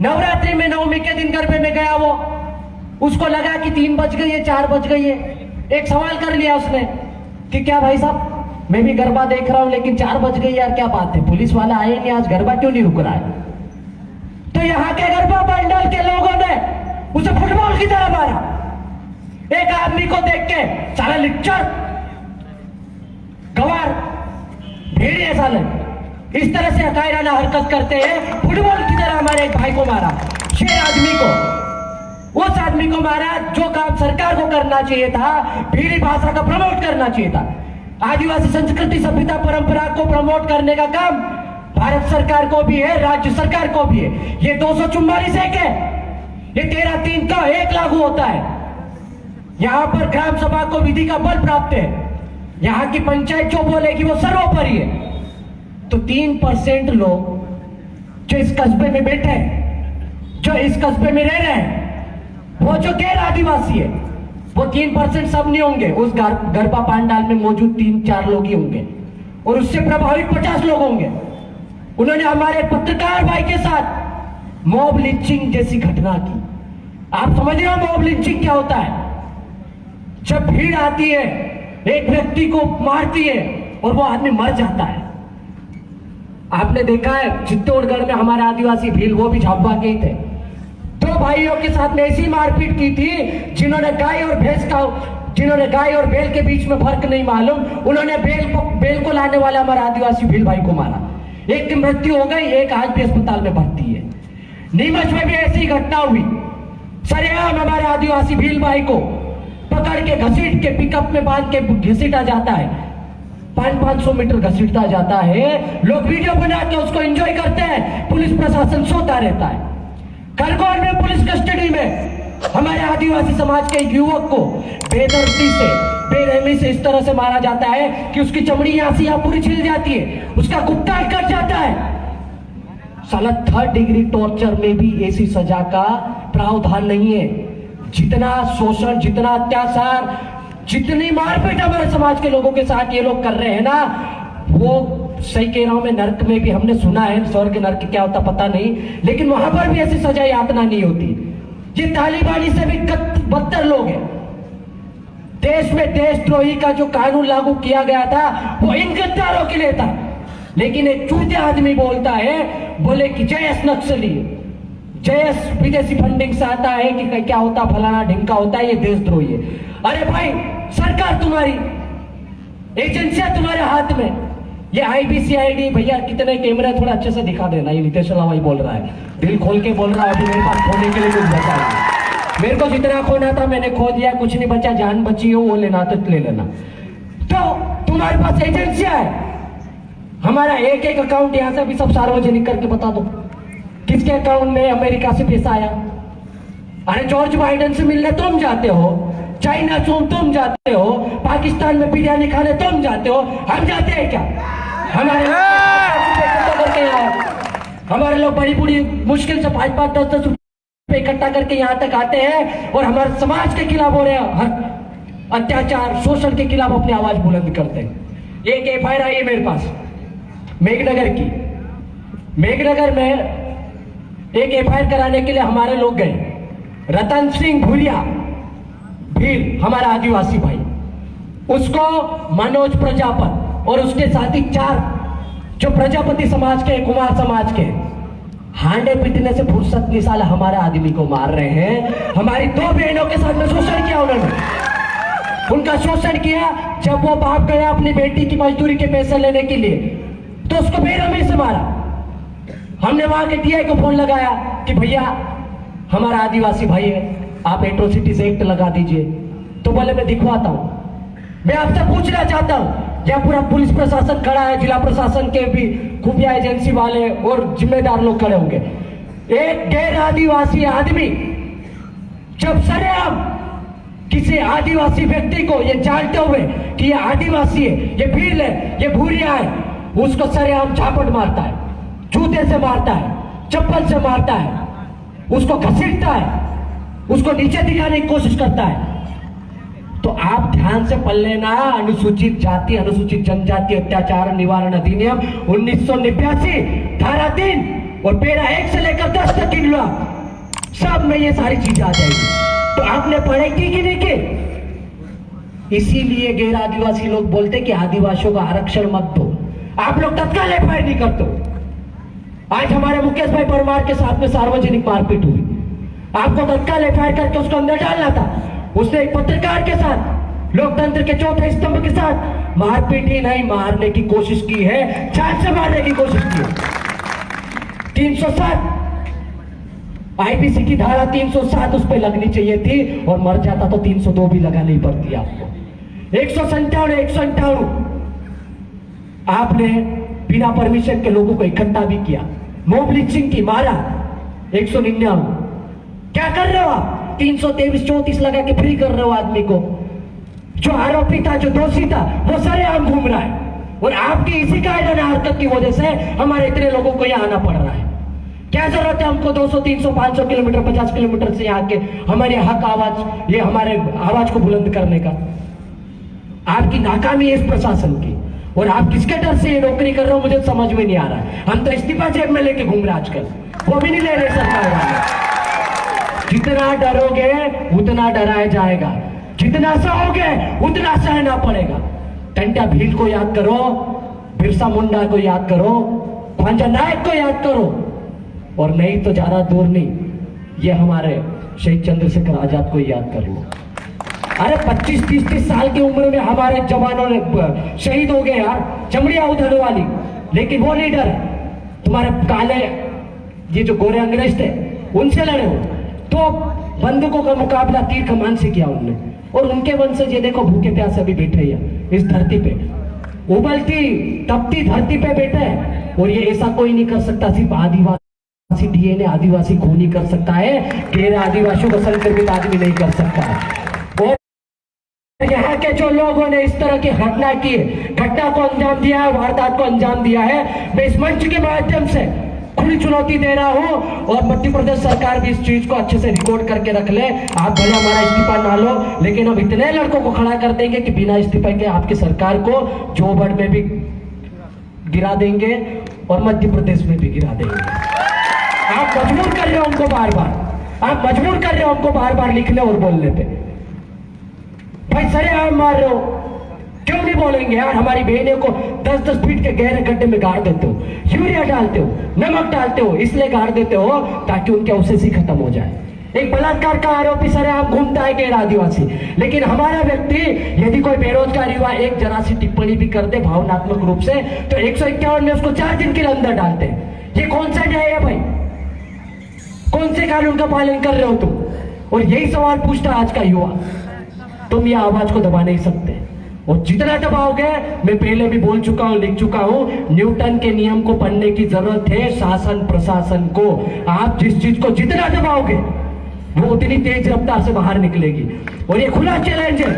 नवरात्रि में नवमी के दिन गरबे में गया वो, उसको लगा कि 3 बज गई है, 4 बज गई है। एक सवाल कर लिया उसने कि क्या भाई साहब, मैं भी गरबा देख रहा हूं लेकिन 4 बज गई यार, क्या बात है, पुलिस वाला आए नहीं आज, गरबा क्यों नहीं रुक रहा है? तो यहाँ के गरबा पंडाल के लोगों ने उसे फुटबॉल की तरह मारा। एक आदमी को देख के साला लिच्चर, गवार, भेड़िए साले इस तरह से अकायराना हरकत करते हैं, फुटबॉल की तरह हमारे एक भाई को मारा, शेर आदमी को, उस आदमी को मारा जो काम सरकार को करना चाहिए था, भीड़ी भाषा का प्रमोट करना चाहिए था, आदिवासी संस्कृति सभ्यता परंपरा को प्रमोट करने का काम भारत सरकार को भी है, राज्य सरकार को भी है। ये 244(1) है, ये 13(3) का 1 लागू होता है। यहां पर ग्राम सभा को विधि का बल प्राप्त है, यहां की पंचायत जो बोलेगी वो सर्वोपरि है। तो 3% लोग जो इस कस्बे में बैठे हैं, जो इस कस्बे में रह रहे हैं, वो जो गैर आदिवासी है, वो 3% सब नहीं होंगे, उस गरबा पंडाल में मौजूद 3-4 लोग ही होंगे और उससे प्रभावित 50 लोग होंगे। उन्होंने हमारे पत्रकार भाई के साथ मॉब लिंचिंग जैसी घटना की। आप समझ रहे हो मॉब लिंचिंग क्या होता है? जब भीड़ आती है, एक व्यक्ति को मारती है और वो आदमी मर जाता है। आपने देखा है चित्तौड़गढ़ में हमारे आदिवासी भील, वो भी झाबुआ के ही थे, 2 भाइयों के साथ में ऐसी मारपीट की थी जिन्होंने गाय और बैल के बीच में फर्क नहीं मालूम, उन्होंने बैल को लाने वाले हमारे आदिवासी भील भाई को मारा। एक की मृत्यु हो गई, एक आज भी अस्पताल में भर्ती है। नीमच में भी ऐसी घटना हुई, सरेआम हमारे आदिवासी भील भाई को पकड़ के घसीट के पिकअप में बांध के घसीटा जाता है, 500 मीटर घसीटता जाता है। लोग वीडियो बना के उसको एंजॉय करते हैं, पुलिस प्रशासन सोता रहता है। खरगोन में पुलिस कस्टडी में हमारे आदिवासी समाज के एक युवक को बेदर्दी से, बेरहमी से इस तरह से मारा जाता है कि उसकी चमड़ी यहां से यहां पूरी छिल जाती है, उसका कुत्ता कट जाता है। साला 3rd डिग्री टॉर्चर में भी ऐसी सजा का प्रावधान नहीं है। जितना शोषण, जितना अत्याचार, जितनी मारपीट हमारे समाज के लोगों के साथ ये लोग कर रहे हैं ना, वो सही कह रहा हूं मैं, नर्क में भी हमने सुना है, स्वर्ग नर्क क्या होता पता नहीं, लेकिन वहां पर भी ऐसी सजा यातना नहीं होती। ये तालिबानी से भी बदतर लोग हैं। देश में देशद्रोही का जो कानून लागू किया गया था वो इन गद्दारों के लिए था, लेकिन एक चूते आदमी बोलता है, बोले कि जयस नक्सली, जयस विदेशी फंडिंग से आता है कि क्या होता फलाना ढिमका होता है, ये देशद्रोही है। अरे भाई, सरकार तुम्हारी, एजेंसियां तुम्हारे हाथ में, ये IBCID भैया कितने कैमरे, थोड़ा अच्छे से दिखा देना। ये नितेश लावाई बोल रहा है, दिल खोल के बोल रहा है, अभी मेरे पास खोने के लिए कुछ बचा नहीं। मेरे को जितना खोना था मैंने खो दिया, कुछ नहीं बचा, जान बची हो वो लेना तो ले लेना। तो तुम्हारे पास एजेंसियां है, हमारा एक अकाउंट यहां से भी सब सार्वजनिक करके बता दो किसके अकाउंट में अमेरिका से पैसा आया। अरे जॉर्ज बाइडेन से मिलने तुम जाते हो, चाइना तुम जाते हो, पाकिस्तान में बिरयानी खाने तुम जाते हो, हम जाते हैं क्या? हमारे लोग बड़ी बड़ी मुश्किल से 5-5, 10-10 रुपए इकट्ठा करके यहाँ तक आते हैं और हमारे समाज के खिलाफ हो रहे हैं अत्याचार, शोषण के खिलाफ अपनी आवाज बुलंद करते हैं। एक FIR आई है मेरे पास मेघनगर की। मेघनगर में एक FIR कराने के लिए हमारे लोग गए। रतन सिंह भूलिया भील, हमारा आदिवासी भाई, उसको मनोज प्रजापत और उसके साथी 4 जो प्रजापति समाज के, कुमार समाज के, हांडे पीटने से फुर्सत नहीं, साला हमारे आदमी को मार रहे हैं। हमारी 2 बहनों के साथ में शोषण किया उन्होंने, उनका शोषण किया। जब वो बाप गया अपनी बेटी की मजदूरी के पैसे लेने के लिए तो उसको बेरहमी से मारा। हमने वहां के DI को फोन लगाया कि भैया हमारा आदिवासी भाई है, आप एट्रोसिटीज एक्ट लगा दीजिए। तो बोले मैं दिखवाता हूं। मैं आपसे पूछना चाहता हूं, यहाँ पूरा पुलिस प्रशासन खड़ा है, जिला प्रशासन के भी खुफिया एजेंसी वाले और जिम्मेदार लोग खड़े होंगे। एक गैर आदिवासी आदमी जब सरेआम किसी आदिवासी व्यक्ति को ये जानते हुए कि ये आदिवासी है, ये भील है, ये भूरिया है, उसको सरेआम झापट मारता है, जूते से मारता है, चप्पल से मारता है, उसको घसीटता है, उसको नीचे दिखाने की कोशिश करता है। तो आप ध्यान से पढ़ लेना, अनुसूचित जाति अनुसूचित जनजाति अत्याचार निवारण अधिनियम 1989 धारा 3 और पेड़ा 1 से लेकर 10 तक गिन लो, सब में ये सारी चीजें आ जाएगी। तो आपने पढ़ाई की कि नहीं की? इसीलिए गैर आदिवासी लोग बोलते कि आदिवासियों का आरक्षण मत दो। आप लोग तत्काल एफआईआर नहीं करते। आज हमारे मुकेश भाई परमार के साथ में सार्वजनिक मारपीट हुई, आपको तत्काल एफआईआर करके उसको अंदर डालना था। उसने एक पत्रकार के साथ, लोकतंत्र के चौथे स्तंभ के साथ मारपीट ही नहीं, मारने की कोशिश की है, जान से मारने की कोशिश की है। 307 आईपीसी की धारा 307 उस पर लगनी चाहिए थी, और मर जाता तो 302 भी लगानी पड़ती आपको। 197 आपने बिना परमिशन के लोगों को इकट्ठा भी किया, मॉब लिंचिंग की, मारा। 199 क्या कर रहे हो आप? 323 34 लगा के फ्री कर रहे हो आदमी को। जो आरोपी था, जो दोषी था, वो सरेआम घूम रहा है, और आपकी इसी कायराना हरकत की वजह से हमारे इतने लोगों को यहाँ आना पड़ रहा है। क्या जरूरत है हमको 200 300 500 किलोमीटर 50 किलोमीटर से आके हमारे हक आवाज, ये हमारे आवाज को बुलंद करने का? आपकी नाकामी है इस प्रशासन की, और आप किसके डर से ये नौकरी कर रहे हो मुझे समझ में नहीं आ रहा है। हम तो इस्तीफा जेब में लेके घूम रहे आजकल, वो भी नहीं ले रहे सरकार वाले। जितना डरोगे उतना डराया जाएगा, जितना सहोगे उतना सहना पड़ेगा। टंटा भील को याद करो, बिरसा मुंडा को याद करो, ख्वाजा नायक को याद करो, और नहीं तो ज्यादा दूर नहीं, ये हमारे शहीद चंद्रशेखर आजाद को याद कर लो। अरे 25-30 साल की उम्र में हमारे जवानों ने शहीद हो गए यार, चमड़िया उधर वाली, लेकिन वो लीडर तुम्हारे काले, ये जो गोरे अंग्रेज थे, उनसे लड़े हो। तो बंदूकों का मुकाबला तीर कमान से किया उनने, और उनके वंशज ये देखो भूखे प्यासे अभी बैठे हैं इस धरती पे, उबलती तपती धरती पे बैठे हैं। और ये ऐसा कोई नहीं कर सकता, सिर्फ आदिवासी डीएनए, आदिवासी खून ही कर सकता है, गैर आदिवासियों को संक्रमित आदमी नहीं कर सकता है। और यहाँ के जो लोगों ने इस तरह की घटना की, घटना को अंजाम दिया है, वारदात को अंजाम दिया है, मैं इस मंच के माध्यम से खुली चुनौती दे रहा हूं, और मध्य प्रदेश सरकार भी इस चीज को अच्छे से रिकॉर्ड करके रख ले। आप भले हमारा इस्तीफा ना लो, लेकिन हम इतने लड़कों को खड़ा कर देंगे कि बिना इस्तीफा के आपकी सरकार को जोबड़ में भी गिरा देंगे और मध्य प्रदेश में भी गिरा देंगे। आप मजबूर कर रहे हो उनको बार बार, आप मजबूर कर रहे हो उनको बार बार लिखने और बोलने पे। भाई सरेआम मार रहे हो, क्यों नहीं बोलेंगे यार? हमारी बहनों को 10-10 फीट के गहरे गड्ढे में गाड़ देते हो, यूरिया डालते हो, नमक डालते हो, इसलिए गाड़ देते हो ताकि उनके अवशेष ही खत्म हो जाए। एक बलात्कार का आरोपी सरेआम घूमता है गैर आदिवासी, लेकिन हमारा व्यक्ति यदि कोई बेरोजगार युवा एक जरा सी टिप्पणी भी कर दे भावनात्मक रूप से, तो 151 में उसको 4 दिन के लिए अंदर डालते हैं। ये कौन सा न्याय है भाई? कौन से कानून का पालन कर रहे हो तुम? और यही सवाल पूछता आज का युवा। तुम ये आवाज को दबा नहीं सकते, और जितना दबाओगे, मैं पहले भी बोल चुका हूं, लिख चुका हूं, न्यूटन के नियम को पढ़ने की जरूरत है शासन प्रशासन को। आप जिस चीज को जितना दबाओगे वो उतनी तेज रफ्तार से बाहर निकलेगी, और ये खुला चैलेंज है।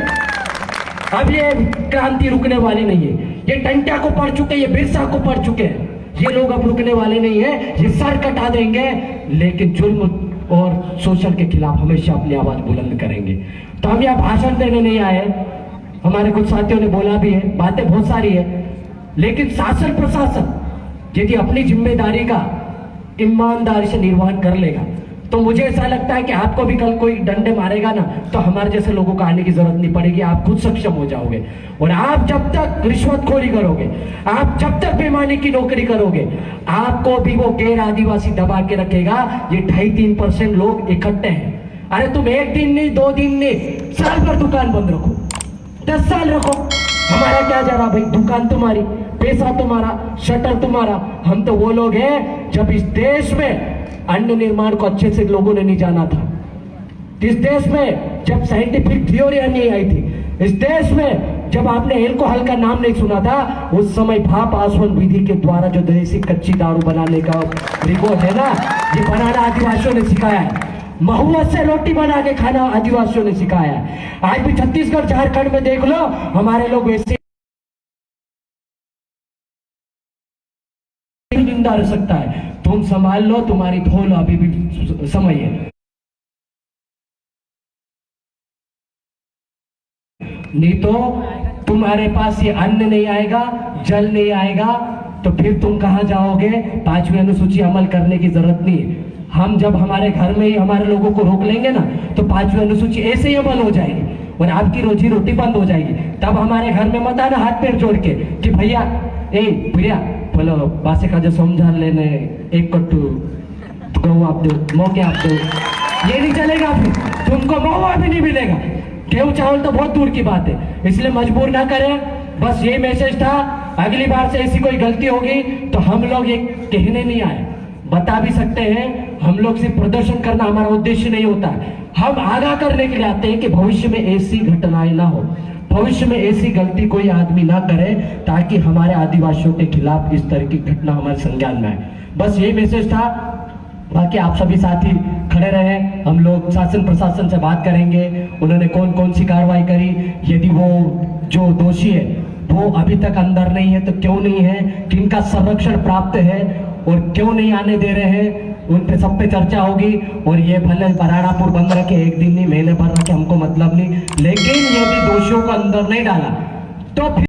अब ये क्रांति रुकने वाली नहीं है। ये टंटा को पढ़ चुके, ये बिरसा को पढ़ चुके हैं, ये लोग अब रुकने वाले नहीं है। ये सर कटा देंगे, लेकिन जुल्म और शोषण के खिलाफ हमेशा अपनी आवाज बुलंद करेंगे। तो हम यहाँ भाषण देने नहीं आए, हमारे कुछ साथियों ने बोला भी है, बातें बहुत सारी है, लेकिन शासन प्रशासन यदि अपनी जिम्मेदारी का ईमानदारी से निर्वहन कर लेगा, तो मुझे ऐसा लगता है कि आपको भी कल कोई डंडे मारेगा ना, तो हमारे जैसे लोगों को आने की जरूरत नहीं पड़ेगी, आप खुद सक्षम हो जाओगे। और आप जब तक रिश्वतखोरी करोगे, आप जब तक बेईमानी की नौकरी करोगे, आपको भी वो गैर आदिवासी दबा के रखेगा। ये 2.5-3% लोग इकट्ठे हैं। अरे तुम 1 दिन नहीं, 2 दिन नहीं, साल भर दुकान बंद रखो, 10 साल रखो, हमारा क्या जा रहा भाई? दुकान तुम्हारी, पैसा तुम्हारा, शटर तुम्हारा। हम तो वो लोग हैं जब इस देश में अन्न निर्माण को अच्छे से लोगों ने नहीं जाना था, इस देश में जब साइंटिफिक थ्योरी नहीं आई थी, इस देश में जब आपने एल्कोहल का नाम नहीं सुना था, उस समय भाप आसवन विधि के द्वारा जो देसी कच्ची दारू बनाने का रिकॉर्ड है ना, ये बनाना आदिवासियों ने सिखाया है। महुआ से रोटी बना के खाना आदिवासियों ने सिखाया है। आज भी छत्तीसगढ़ झारखंड में देख लो, हमारे लोग वैसे जिंदा रह सकता है। तुम संभाल लो, तुम्हारी धो लो, अभी भी समय है। नहीं तो तुम्हारे पास ये अन्न नहीं आएगा, जल नहीं आएगा, तो फिर तुम कहाँ जाओगे? 5वीं अनुसूची अमल करने की जरूरत नहीं है। हम जब हमारे घर में ही हमारे लोगों को रोक लेंगे ना, तो 5वीं अनुसूची ऐसे ही अमल हो जाएगी और आपकी रोजी रोटी बंद हो जाएगी। तब हमारे घर में मत आना हाथ पैर जोड़ के कि भैया ए भैया बोलो बासे का जो समझा लेने एक कट्टू गऊ आप दो, मौके आप दो, ये नहीं चलेगा। फिर तुमको मौका भी नहीं मिलेगा। गेहूं चावल तो बहुत दूर की बात है, इसलिए मजबूर ना करें। बस ये मैसेज था, अगली बार से ऐसी कोई गलती होगी तो हम लोग ये कहने नहीं आए, बता भी सकते हैं। हम लोग सिर्फ प्रदर्शन करना हमारा उद्देश्य नहीं होता, हम आगाह करने के लिए आते हैं कि भविष्य में ऐसी घटनाएं ना हो, भविष्य में ऐसी गलती कोई आदमी ना करे, ताकि हमारे आदिवासियों के खिलाफ इस तरह की घटना हमारे संज्ञान में आए। बस यही मैसेज था। बाकी आप सभी साथी खड़े रहे, हम लोग शासन प्रशासन से बात करेंगे, उन्होंने कौन कौन सी कार्रवाई करी, यदि वो जो दोषी है वो अभी तक अंदर नहीं है तो क्यों नहीं है, किनका संरक्षण प्राप्त है और क्यों नहीं आने दे रहे हैं, उन पे सब पे चर्चा होगी। और ये भले बराड़ापुर बंद रखे, एक दिन नहीं महीने भर रखे, हमको मतलब नहीं, लेकिन यदि दोषियों को अंदर नहीं डाला तो फिर